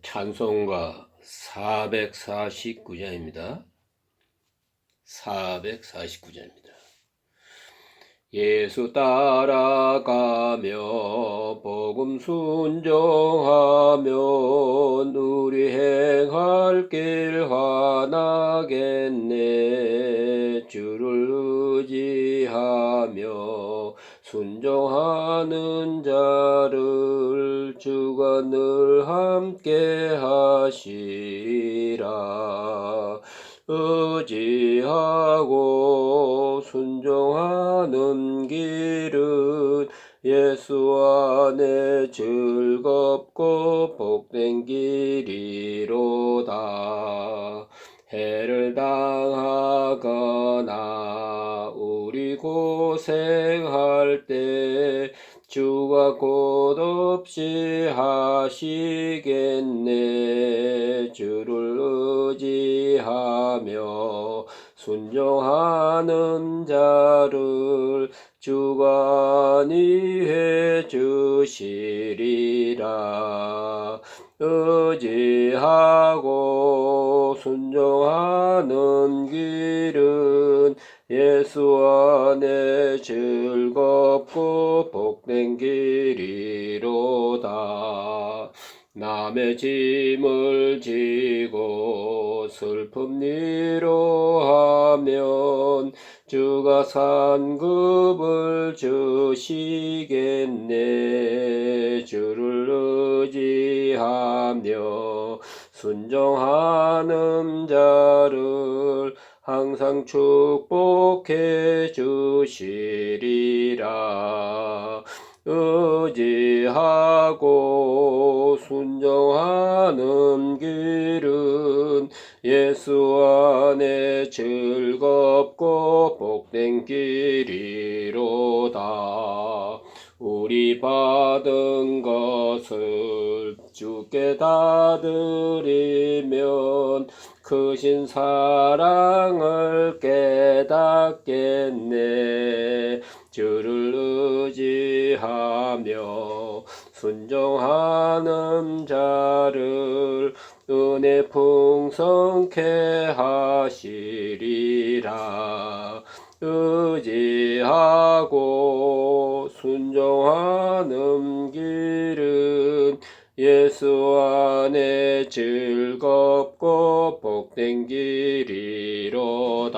찬송가 449장입니다. 449장입니다. 예수 따라가며 복음 순종하면 우리 행할 길 환하겠네. 주를 의지하며 순종하는 자를 주가 늘 함께 하시리라. 의지하고 순종하는 길은 예수 안에 즐겁고 복된 길이로다. 해를 당하거나 우리 고생할 때 주가 곧 없이 하시겠네. 주를 의지하며 순종하는 자를 주가 안위해 주시리라. 의지하고 순종하는 길은 예수 안에 즐겁고 복된 길이로다. 남의 짐을 지고 슬픔 위로하면 주가 산급을 주시겠네. 주를 의지하며 순종하는 자를 항상 축복해 주시리라. 의지하고 순종하는 길은 예수 안에 즐겁고 복된 길이로다. 우리 받은 것을 주께 다 드리면 크신 사랑을 깨닫겠네. 주를 의지하며 순종하는 자를 은혜 풍성케 하시리라. 의지하고 순종하는 길은 예수 안에 즐겁고 복된 길이로다.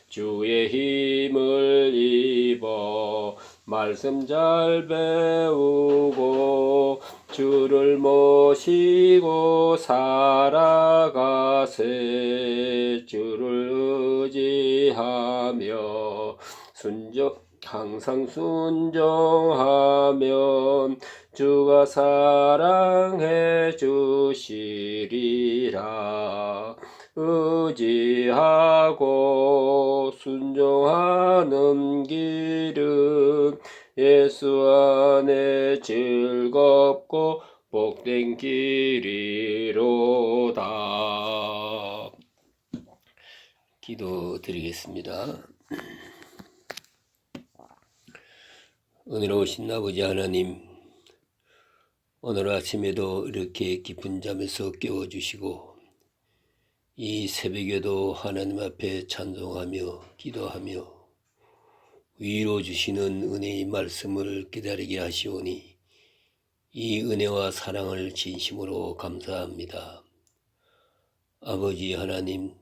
주의 힘을 입어 말씀 잘 배우고 주를 모시고 살아가세. 주를 의지하며 항상 순종하면 주가 사랑해 주시리라. 의지하고 순종하는 길은 예수 안에 즐겁고 복된 길이로다. 기도드리겠습니다. 은혜로우신 아버지 하나님, 오늘 아침에도 이렇게 깊은 잠에서 깨워주시고 이 새벽에도 하나님 앞에 찬송하며 기도하며 위로 주시는 은혜의 말씀을 기다리게 하시오니 이 은혜와 사랑을 진심으로 감사합니다. 아버지 하나님,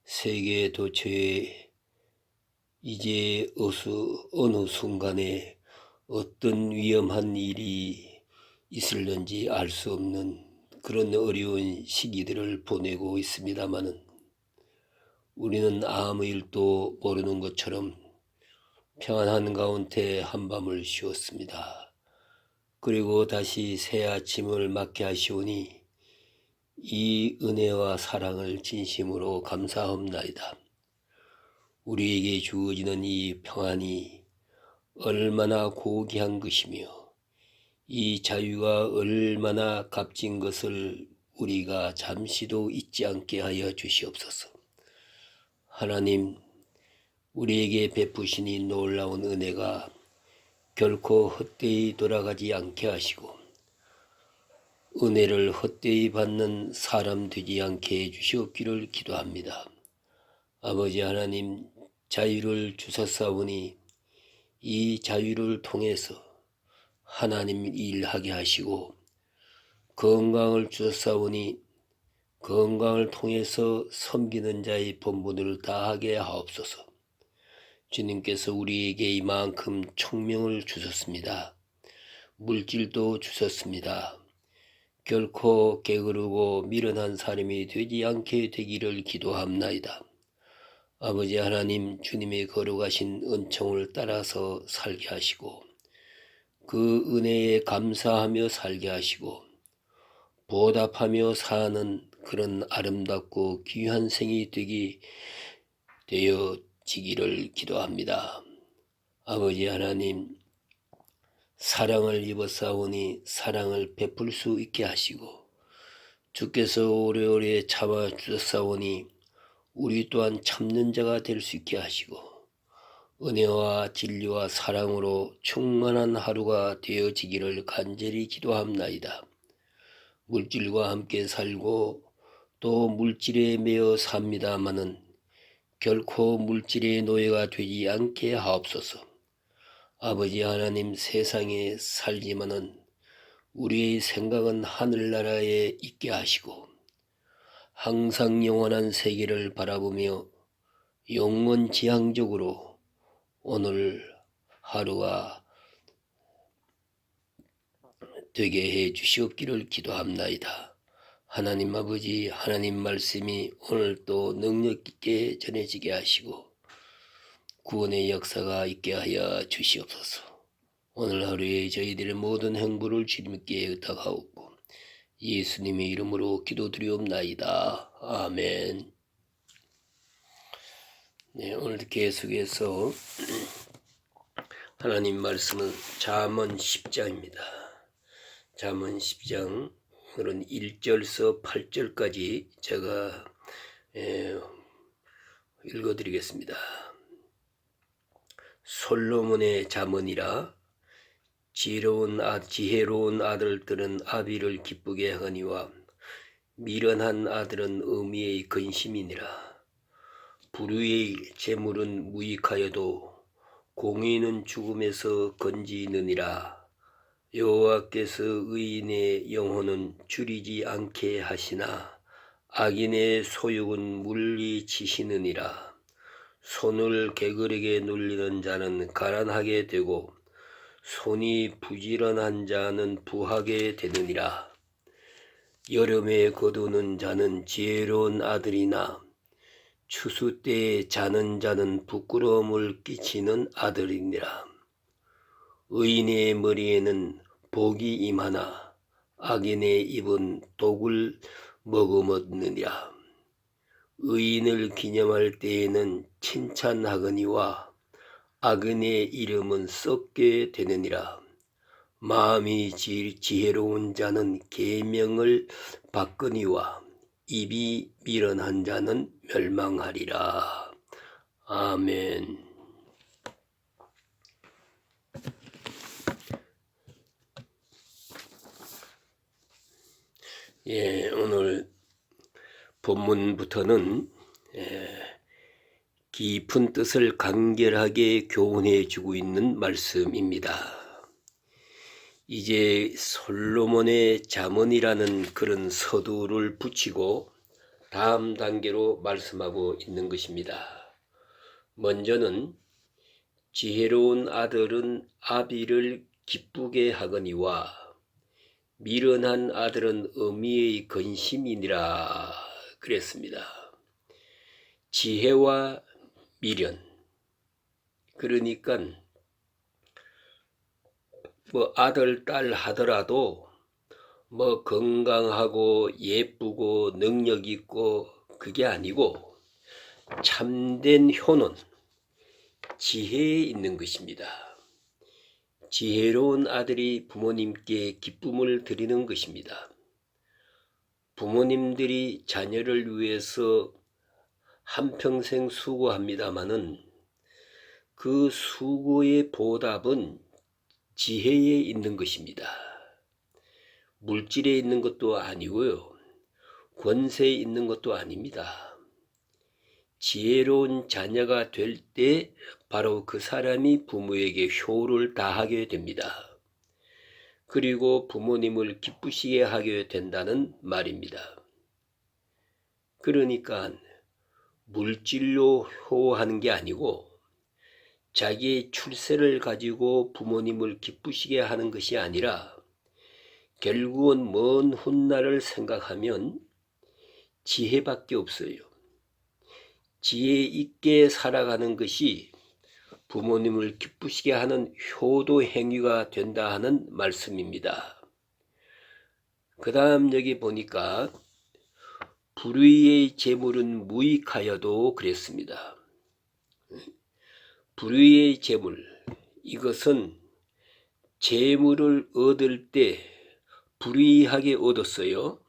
세계 도처에 이제 어느 순간에 어떤 위험한 일이 있을는지 알 수 없는 그런 어려운 시기들을 보내고 있습니다마는 우리는 아무 일도 모르는 것처럼 평안한 가운데 한밤을 쉬었습니다. 그리고 다시 새 아침을 맞게 하시오니 이 은혜와 사랑을 진심으로 감사합나이다. 우리에게 주어지는 이 평안이 얼마나 고귀한 것이며 이 자유가 얼마나 값진 것을 우리가 잠시도 잊지 않게 하여 주시옵소서. 하나님, 우리에게 베푸신 이 놀라운 은혜가 결코 헛되이 돌아가지 않게 하시고 은혜를 헛되이 받는 사람 되지 않게 해주시옵기를 기도합니다. 아버지 하나님, 자유를 주셨사오니 이 자유를 통해서 하나님 일하게 하시고, 건강을 주셨사오니 건강을 통해서 섬기는 자의 본분을 다하게 하옵소서. 주님께서 우리에게 이만큼 총명을 주셨습니다. 물질도 주셨습니다. 결코 게으르고 미련한 사람이 되지 않게 되기를 기도합나이다. 아버지 하나님, 주님의 거룩하신 은총을 따라서 살게 하시고, 그 은혜에 감사하며 살게 하시고, 보답하며 사는 그런 아름답고 귀한 생이 되어지기를 기도합니다. 아버지 하나님, 사랑을 입었사오니 사랑을 베풀 수 있게 하시고, 주께서 오래오래 참아 주셨사오니 우리 또한 참는 자가 될 수 있게 하시고, 은혜와 진리와 사랑으로 충만한 하루가 되어지기를 간절히 기도합나이다. 물질과 함께 살고 또 물질에 매여 삽니다마는 결코 물질의 노예가 되지 않게 하옵소서. 아버지 하나님, 세상에 살지만은 우리의 생각은 하늘나라에 있게 하시고, 항상 영원한 세계를 바라보며 영원지향적으로 오늘 하루가 되게 해 주시옵기를 기도합나이다. 하나님 아버지, 하나님 말씀이 오늘 또 능력 있게 전해지게 하시고 구원의 역사가 있게 하여 주시옵소서. 오늘 하루에 저희들의 모든 행보를 주님께 의탁하옵고 예수님의 이름으로 기도드리옵나이다. 아멘. 네, 오늘도 계속해서 하나님 말씀은 잠언 10장입니다. 잠언 10장 오늘은 1절서 8절까지 제가 읽어드리겠습니다. 솔로몬의 잠언이라. 지혜로운 아들들은 아비를 기쁘게 하거니와 미련한 아들은 어미의 근심이니라. 불의의 재물은 무익하여도 공의는 죽음에서 건지느니라. 여호와께서 의인의 영혼은 줄이지 않게 하시나 악인의 소욕은 물리치시느니라. 손을 게으르게 눌리는 자는 가난하게 되고 손이 부지런한 자는 부하게 되느니라. 여름에 거두는 자는 지혜로운 아들이나 추수 때에 자는 자는 부끄러움을 끼치는 아들이니라. 의인의 머리에는 복이 임하나 악인의 입은 독을 머금었느니라. 의인을 기념할 때에는 칭찬하거니와 악인의 이름은 썩게 되느니라. 마음이 지혜로운 자는 계명을 받거니와 입이 미련한 자는 멸망하리라. 아멘. 오늘 본문부터는 깊은 뜻을 간결하게 교훈해 주고 있는 말씀입니다. 이제 솔로몬의 잠언이라는 그런 서두를 붙이고 다음 단계로 말씀하고 있는 것입니다. 먼저는 지혜로운 아들은 아비를 기쁘게 하거니와 미련한 아들은 어미의 근심이니라 그랬습니다. 지혜와 미련, 그러니까 아들, 딸 하더라도 건강하고 예쁘고 능력 있고 그게 아니고 참된 효는 지혜에 있는 것입니다. 지혜로운 아들이 부모님께 기쁨을 드리는 것입니다. 부모님들이 자녀를 위해서 한평생 수고합니다마는 그 수고의 보답은 지혜에 있는 것입니다. 물질에 있는 것도 아니고요. 권세에 있는 것도 아닙니다. 지혜로운 자녀가 될 때 바로 그 사람이 부모에게 효를 다하게 됩니다. 그리고 부모님을 기쁘시게 하게 된다는 말입니다. 그러니까 물질로 효하는 게 아니고 자기의 출세를 가지고 부모님을 기쁘시게 하는 것이 아니라 결국은 먼 훗날을 생각하면 지혜밖에 없어요. 지혜 있게 살아가는 것이 부모님을 기쁘시게 하는 효도 행위가 된다 하는 말씀입니다. 그 다음 여기 보니까 불의의 재물은 무익하여도 그랬습니다. 불의의 재물, 이것은 재물을 얻을 때 불의하게 얻었어요.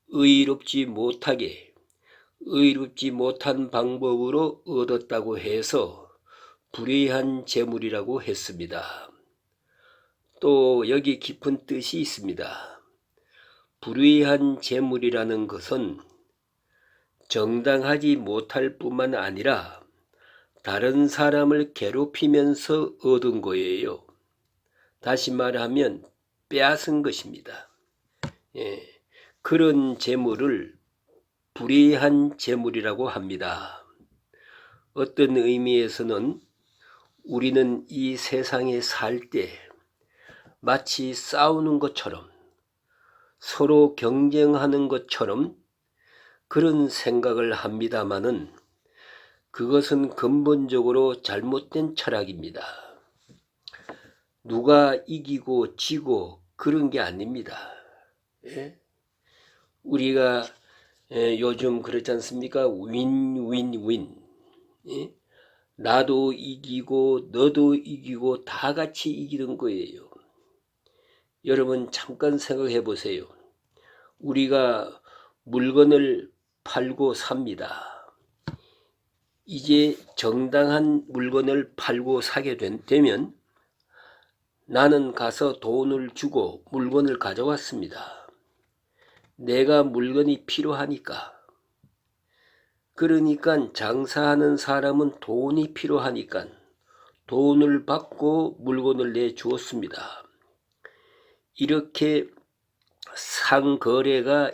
의롭지 못한 방법으로 얻었다고 해서 불의한 재물이라고 했습니다. 또 여기 깊은 뜻이 있습니다. 불의한 재물이라는 것은 정당하지 못할 뿐만 아니라 다른 사람을 괴롭히면서 얻은 거예요. 다시 말하면 빼앗은 것입니다. 그런 재물을 불의한 재물이라고 합니다. 어떤 의미에서는 우리는 이 세상에 살 때 마치 싸우는 것처럼 서로 경쟁하는 것처럼 그런 생각을 합니다마는 그것은 근본적으로 잘못된 철학입니다. 누가 이기고 지고 그런 게 아닙니다. 우리가 요즘 그렇지 않습니까? 윈윈윈. 나도 이기고 너도 이기고 다 같이 이기는 거예요. 여러분 잠깐 생각해 보세요. 우리가 물건을 팔고 삽니다. 이제 정당한 물건을 팔고 사게 되면 나는 가서 돈을 주고 물건을 가져왔습니다. 내가 물건이 필요하니까. 그러니까 장사하는 사람은 돈이 필요하니까 돈을 받고 물건을 내주었습니다. 이렇게 상거래가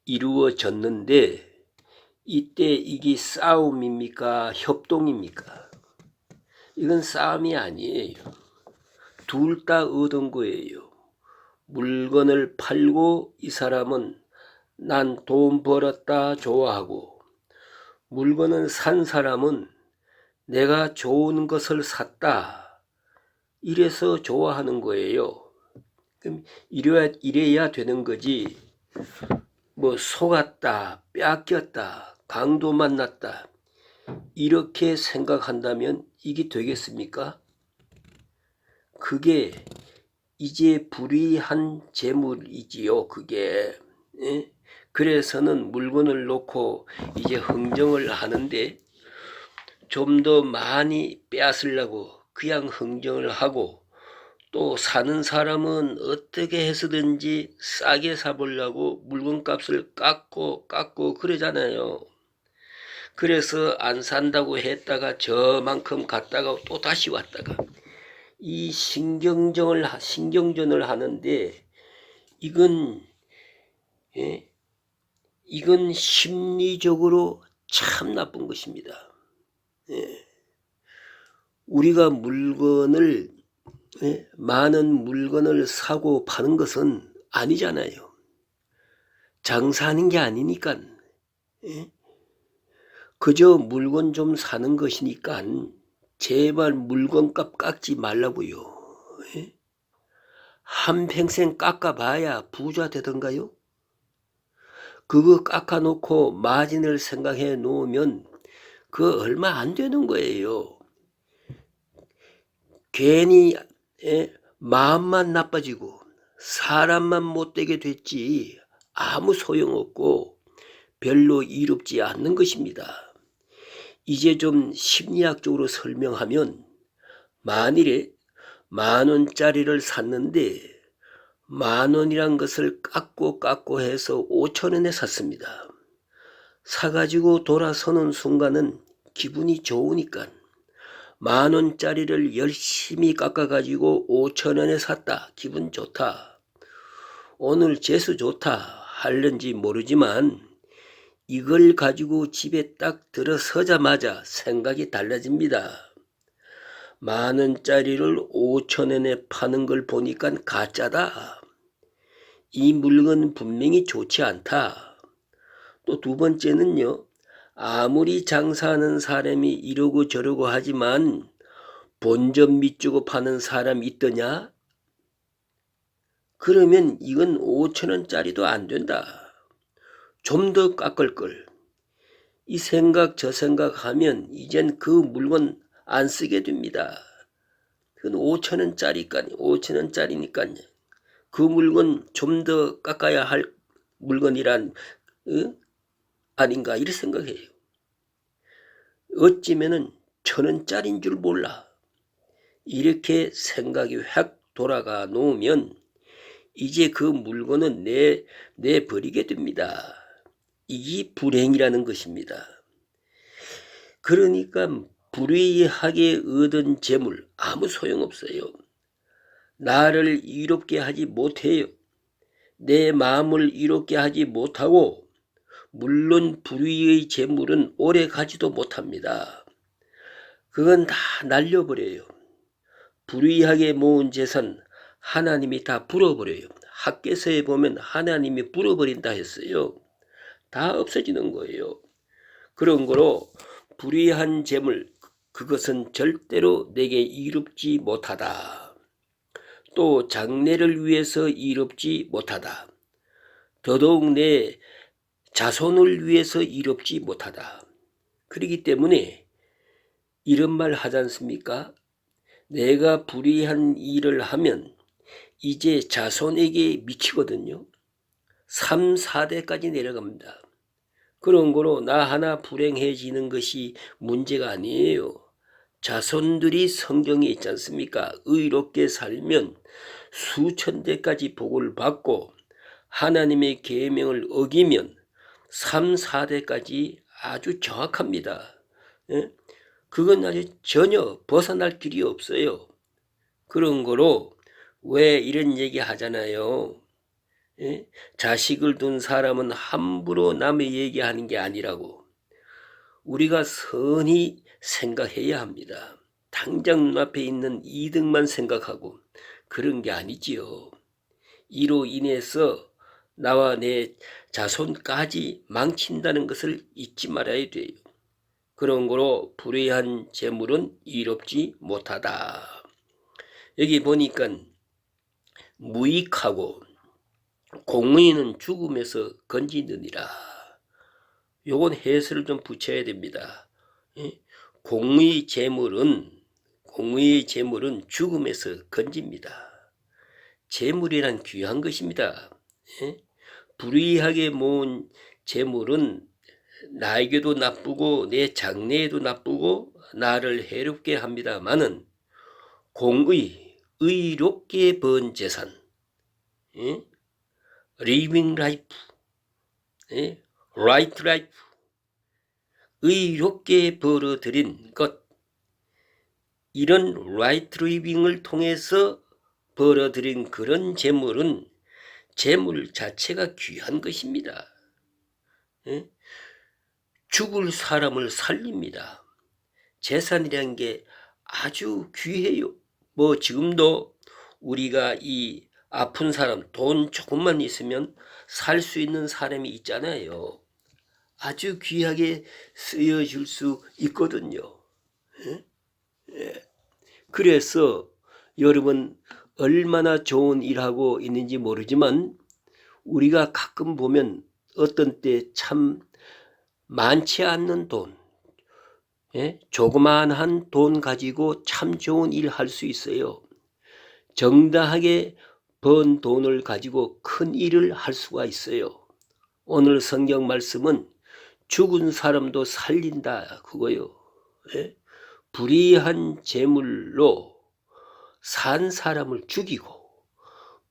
이루어졌는데 이때 이게 싸움입니까? 협동입니까? 이건 싸움이 아니에요. 둘 다 얻은 거예요. 물건을 팔고 이 사람은 난 돈 벌었다 좋아하고, 물건을 산 사람은 내가 좋은 것을 샀다 이래서 좋아하는 거예요. 그럼 이래야 되는 거지. 뭐 속았다, 뺏겼다, 강도 만났다 이렇게 생각한다면 이게 되겠습니까? 그게 이제 불의한 재물이지요. 그게. 그래서는 물건을 놓고 이제 흥정을 하는데 좀 더 많이 빼앗으려고 그냥 흥정을 하고, 또 사는 사람은 어떻게 해서든지 싸게 사보려고 물건값을 깎고 그러잖아요. 그래서 안 산다고 했다가 저만큼 갔다가 또 다시 왔다가 이 신경전을 하는데 이건 심리적으로 참 나쁜 것입니다. 우리가 많은 물건을 사고 파는 것은 아니잖아요. 장사하는 게 아니니까. 그저 물건 좀 사는 것이니까 제발 물건값 깎지 말라고요. 한평생 깎아봐야 부자 되던가요? 그거 깎아놓고 마진을 생각해 놓으면 그거 얼마 안 되는 거예요. 괜히 마음만 나빠지고 사람만 못되게 됐지 아무 소용없고 별로 이롭지 않는 것입니다. 이제 좀 심리학적으로 설명하면, 만일에 10,000원짜리를 샀는데 10,000원이란 것을 깎고 해서 5,000원에 샀습니다. 사가지고 돌아서는 순간은 기분이 좋으니까 10,000원짜리를 열심히 깎아가지고 5,000원에 샀다. 기분 좋다. 오늘 재수 좋다. 할는지 모르지만 이걸 가지고 집에 딱 들어서자마자 생각이 달라집니다. 10,000원짜리를 5,000원에 파는 걸 보니까 가짜다. 이 물건 분명히 좋지 않다. 또 두 번째는요. 아무리 장사하는 사람이 이러고 저러고 하지만 본전 밑주고 파는 사람이 있더냐? 그러면 이건 5,000원짜리도 안 된다. 좀 더 깎을 걸. 이 생각 저 생각하면 이젠 그 물건 안 쓰게 됩니다. 그건 5,000원짜리니까요. 그 물건 좀 더 깎아야 할 물건이란 아닌가 이렇게 생각해요. 어찌면은 1,000원짜리인 줄 몰라. 이렇게 생각이 확 돌아가 놓으면 이제 그 물건은 내버리게 됩니다. 이게 불행이라는 것입니다. 그러니까 불의하게 얻은 재물 아무 소용없어요. 나를 이롭게 하지 못해요. 내 마음을 이롭게 하지 못하고 물론 불의의 재물은 오래 가지도 못합니다. 그건 다 날려버려요. 불의하게 모은 재산 하나님이 다 불어버려요. 학개서에 보면 하나님이 불어버린다 했어요. 다 없어지는 거예요. 그런 거로 불의한 재물 그것은 절대로 내게 이롭지 못하다. 또 장래를 위해서 이롭지 못하다. 더더욱 내 자손을 위해서 이롭지 못하다. 그렇기 때문에 이런 말 하지 않습니까? 내가 불의한 일을 하면 이제 자손에게 미치거든요. 3, 4대까지 내려갑니다. 그런 거로 나 하나 불행해지는 것이 문제가 아니에요. 자손들이 성경에 있지 않습니까? 의롭게 살면 수천 대까지 복을 받고 하나님의 계명을 어기면 3, 4대까지 아주 정확합니다. 그건 아주 전혀 벗어날 길이 없어요. 그런 거로 왜 이런 얘기 하잖아요. 자식을 둔 사람은 함부로 남의 얘기하는 게 아니라고. 우리가 선히 생각해야 합니다. 당장 눈앞에 있는 이득만 생각하고 그런 게 아니지요. 이로 인해서 나와 내 자손까지 망친다는 것을 잊지 말아야 돼요. 그런 거로 불의한 재물은 이롭지 못하다. 여기 보니까 무익하고 공의는 죽음에서 건지느니라. 요건 해설을 좀 붙여야 됩니다. 공의 재물은 죽음에서 건집니다. 재물이란 귀한 것입니다. 불의하게 모은 재물은 나에게도 나쁘고 내 장래에도 나쁘고 나를 해롭게 합니다마는 의롭게 번 재산, living life, right life, 의롭게 벌어들인 것, 이런 right living을 통해서 벌어들인 그런 재물은 재물 자체가 귀한 것입니다. 죽을 사람을 살립니다. 재산이라는 게 아주 귀해요. 지금도 우리가 이 아픈 사람 돈 조금만 있으면 살 수 있는 사람이 있잖아요. 아주 귀하게 쓰여질 수 있거든요. 그래서 여러분 얼마나 좋은 일하고 있는지 모르지만 우리가 가끔 보면 어떤 때 참 많지 않는 돈, 조그마한 돈 가지고 참 좋은 일 할 수 있어요. 정당하게 번 돈을 가지고 큰 일을 할 수가 있어요. 오늘 성경 말씀은 죽은 사람도 살린다 그거요. 불의한 재물로 산 사람을 죽이고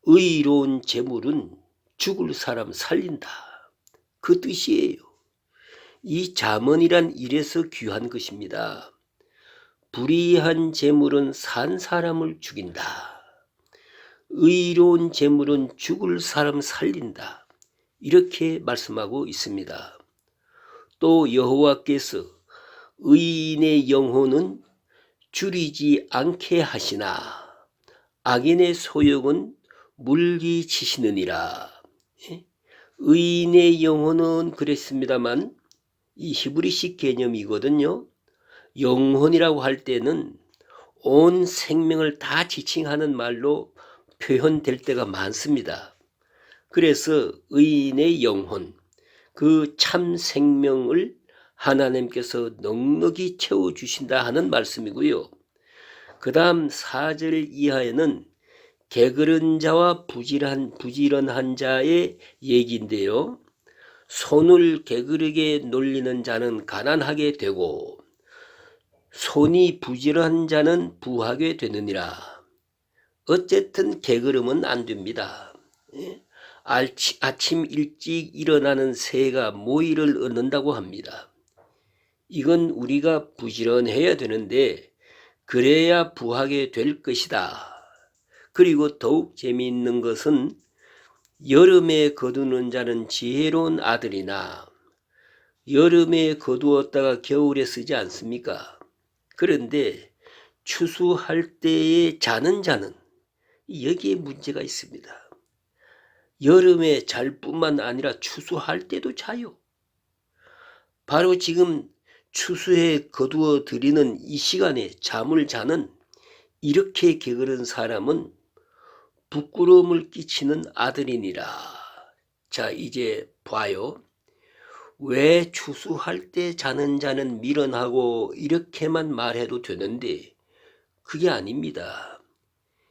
의로운 재물은 죽을 사람 살린다. 그 뜻이에요. 이 잠언이란 이래서 귀한 것입니다. 불의한 재물은 산 사람을 죽인다. 의로운 재물은 죽을 사람 살린다. 이렇게 말씀하고 있습니다. 또 여호와께서 의인의 영혼은 줄이지 않게 하시나 악인의 소욕은 물리치시느니라. 의인의 영혼은 그랬습니다만 이 히브리식 개념이거든요. 영혼이라고 할 때는 온 생명을 다 지칭하는 말로 표현될 때가 많습니다. 그래서 의인의 영혼, 그 참 생명을 하나님께서 넉넉히 채워주신다 하는 말씀이고요. 그 다음 4절 이하에는 게으른 자와 부지런한 자의 얘기인데요. 손을 게으르게 놀리는 자는 가난하게 되고 손이 부지런한 자는 부하게 되느니라. 어쨌든 게으름은 안 됩니다. 아침 일찍 일어나는 새가 모이를 얻는다고 합니다. 이건 우리가 부지런해야 되는데 그래야 부하게 될 것이다. 그리고 더욱 재미있는 것은 여름에 거두는 자는 지혜로운 아들이나 여름에 거두었다가 겨울에 쓰지 않습니까? 그런데 추수할 때에 자는 자는 여기에 문제가 있습니다. 여름에 잘 뿐만 아니라 추수할 때도 자요. 바로 지금 추수에 거두어 드리는 이 시간에 잠을 자는 이렇게 게으른 사람은 부끄러움을 끼치는 아들이니라. 자, 이제 봐요. 왜 추수할 때 자는 자는 미련하고 이렇게만 말해도 되는데 그게 아닙니다.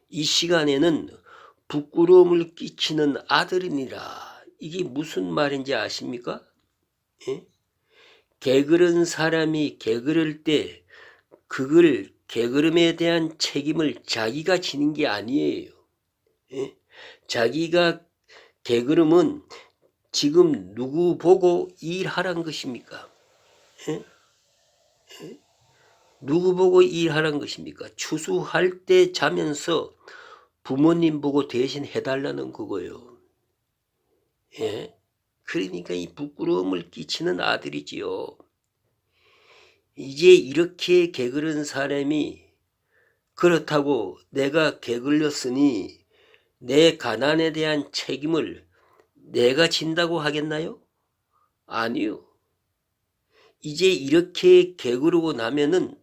이 시간에는 부끄러움을 끼치는 아들이니라. 이게 무슨 말인지 아십니까? 예? 게으른 사람이 게으를 때 그걸 게으름에 대한 책임을 자기가 지는 게 아니에요. 예? 자기가 게으름은 지금 누구 보고 일하란 것입니까? 예? 예? 누구 보고 일하란 것입니까? 추수할 때 자면서 부모님 보고 대신 해달라는 거고요. 예? 그러니까 이 부끄러움을 끼치는 아들이지요. 이제 이렇게 게으른 사람이 그렇다고 내가 게을렀으니 내 가난에 대한 책임을 내가 진다고 하겠나요? 아니요. 이제 이렇게 게으르고 나면은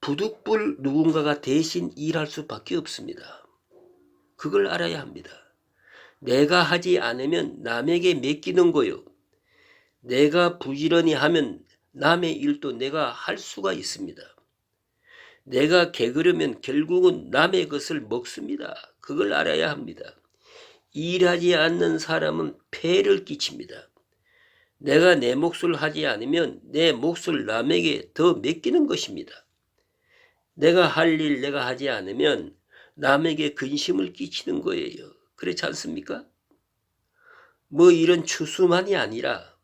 부득불 누군가가 대신 일할 수밖에 없습니다. 그걸 알아야 합니다. 내가 하지 않으면 남에게 맡기는 거요. 내가 부지런히 하면 남의 일도 내가 할 수가 있습니다. 내가 게으르면 결국은 남의 것을 먹습니다. 그걸 알아야 합니다. 일하지 않는 사람은 폐를 끼칩니다. 내가 내 몫을 하지 않으면 내 몫을 남에게 더 맡기는 것입니다. 내가 할 일 내가 하지 않으면 남에게 근심을 끼치는 거예요. 그렇지 않습니까? 뭐 이런 추수만이 아니라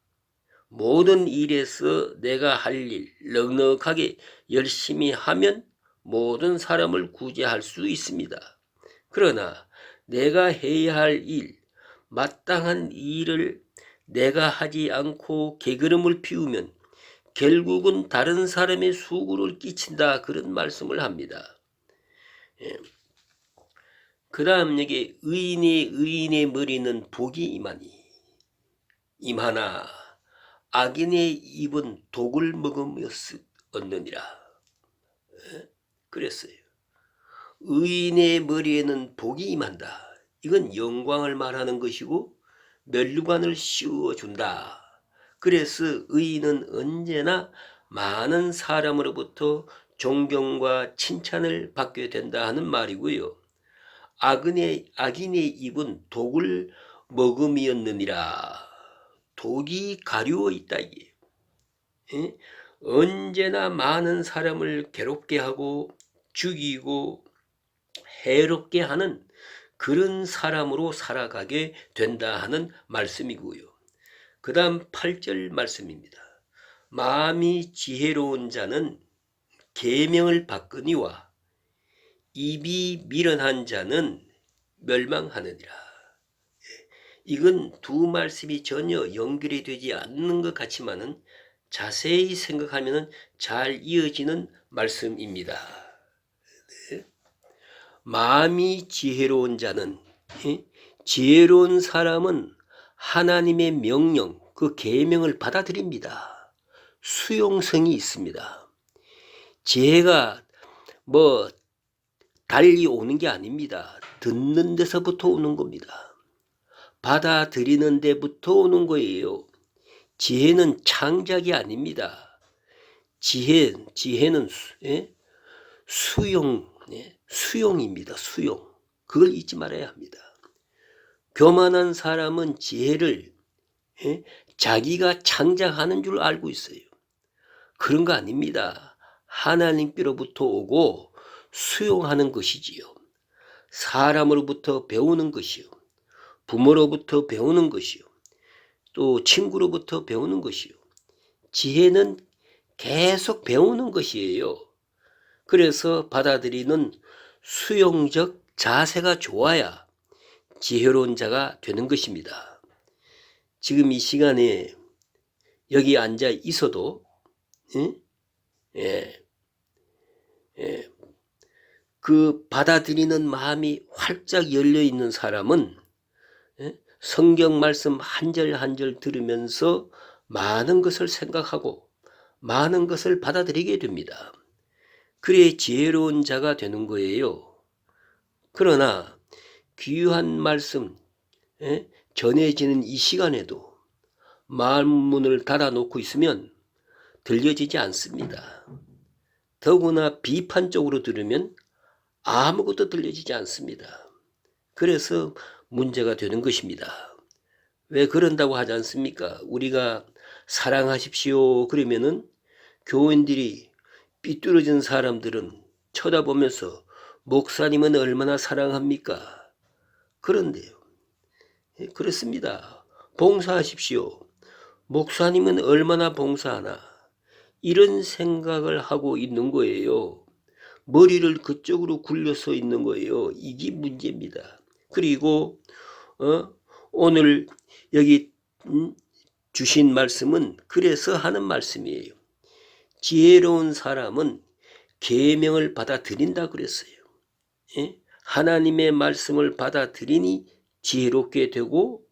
모든 일에서 내가 할 일 넉넉하게 열심히 하면 모든 사람을 구제할 수 있습니다. 그러나 내가 해야 할 일, 마땅한 일을 내가 하지 않고 게으름을 피우면 결국은 다른 사람의 수고를 끼친다. 그런 말씀을 합니다. 예. 그 다음 여기 의인의 머리는 복이 임하나 악인의 입은 독을 먹으며 얻느니라. 예? 그랬어요. 의인의 머리에는 복이 임한다. 이건 영광을 말하는 것이고 면류관을 씌워준다. 그래서 의인은 언제나 많은 사람으로부터 존경과 칭찬을 받게 된다 하는 말이고요. 악인의 입은 독을 먹음이었느니라. 독이 가려워 있다. 예? 언제나 많은 사람을 괴롭게 하고 죽이고 해롭게 하는 그런 사람으로 살아가게 된다 하는 말씀이고요. 그 다음 8절 말씀입니다. 마음이 지혜로운 자는 계명을 받거니와 입이 미련한 자는 멸망하느니라. 이건 두 말씀이 전혀 연결이 되지 않는 것 같지만은 자세히 생각하면 잘 이어지는 말씀입니다. 네. 마음이 지혜로운 자는, 지혜로운 사람은 하나님의 명령, 그 계명을 받아들입니다. 수용성이 있습니다. 지혜가 뭐 달리 오는 게 아닙니다. 듣는 데서부터 오는 겁니다. 받아들이는 데부터 오는 거예요. 지혜는 창작이 아닙니다. 지혜는 수용입니다. 수용. 그걸 잊지 말아야 합니다. 교만한 사람은 지혜를 자기가 창작하는 줄 알고 있어요. 그런 거 아닙니다. 하나님께로부터 오고 수용하는 것이지요. 사람으로부터 배우는 것이요. 부모로부터 배우는 것이요. 또 친구로부터 배우는 것이요. 지혜는 계속 배우는 것이에요. 그래서 받아들이는 수용적 자세가 좋아야 지혜로운 자가 되는 것입니다. 지금 이 시간에 여기 앉아 있어도 그 받아들이는 마음이 활짝 열려 있는 사람은 성경 말씀 한 절 한 절 들으면서 많은 것을 생각하고 많은 것을 받아들이게 됩니다. 그래 지혜로운 자가 되는 거예요. 그러나 귀한 말씀 전해지는 이 시간에도 마음문을 닫아놓고 있으면 들려지지 않습니다. 더구나 비판적으로 들으면 아무것도 들려지지 않습니다. 그래서 문제가 되는 것입니다. 왜 그런다고 하지 않습니까? 우리가 사랑하십시오 그러면은 교인들이 삐뚤어진 사람들은 쳐다보면서 목사님은 얼마나 사랑합니까? 그런데요. 그렇습니다. 봉사하십시오. 목사님은 얼마나 봉사하나? 이런 생각을 하고 있는 거예요. 머리를 그쪽으로 굴려서 있는 거예요. 이게 문제입니다. 그리고 오늘 여기 주신 말씀은 그래서 하는 말씀이에요. 지혜로운 사람은 계명을 받아들인다 그랬어요. 하나님의 말씀을 받아들이니 지혜롭게 되고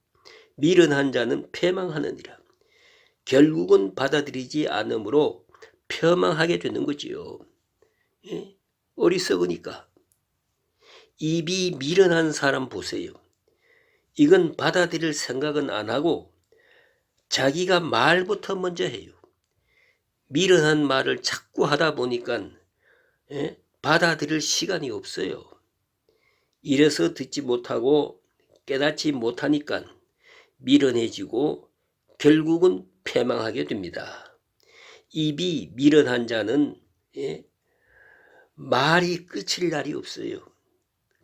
미련한 자는 패망하느니라. 결국은 받아들이지 않으므로 패망하게 되는 거지요. 어리석으니까. 입이 미련한 사람 보세요. 이건 받아들일 생각은 안 하고 자기가 말부터 먼저 해요. 미련한 말을 자꾸 하다 보니까 받아들일 시간이 없어요. 이래서 듣지 못하고 깨닫지 못하니까 미련해지고 결국은 패망하게 됩니다. 입이 미련한 자는 말이 끝일 날이 없어요.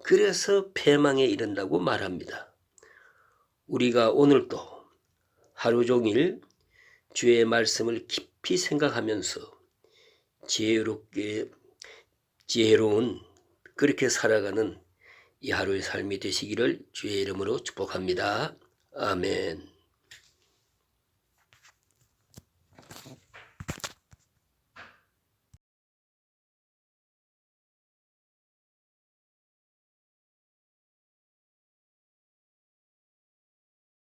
그래서 패망에 이른다고 말합니다. 우리가 오늘도 하루 종일 주의 말씀을 깊이 생각하면서 지혜로운 그렇게 살아가는 이 하루의 삶이 되시기를 주의 이름으로 축복합니다. 아멘.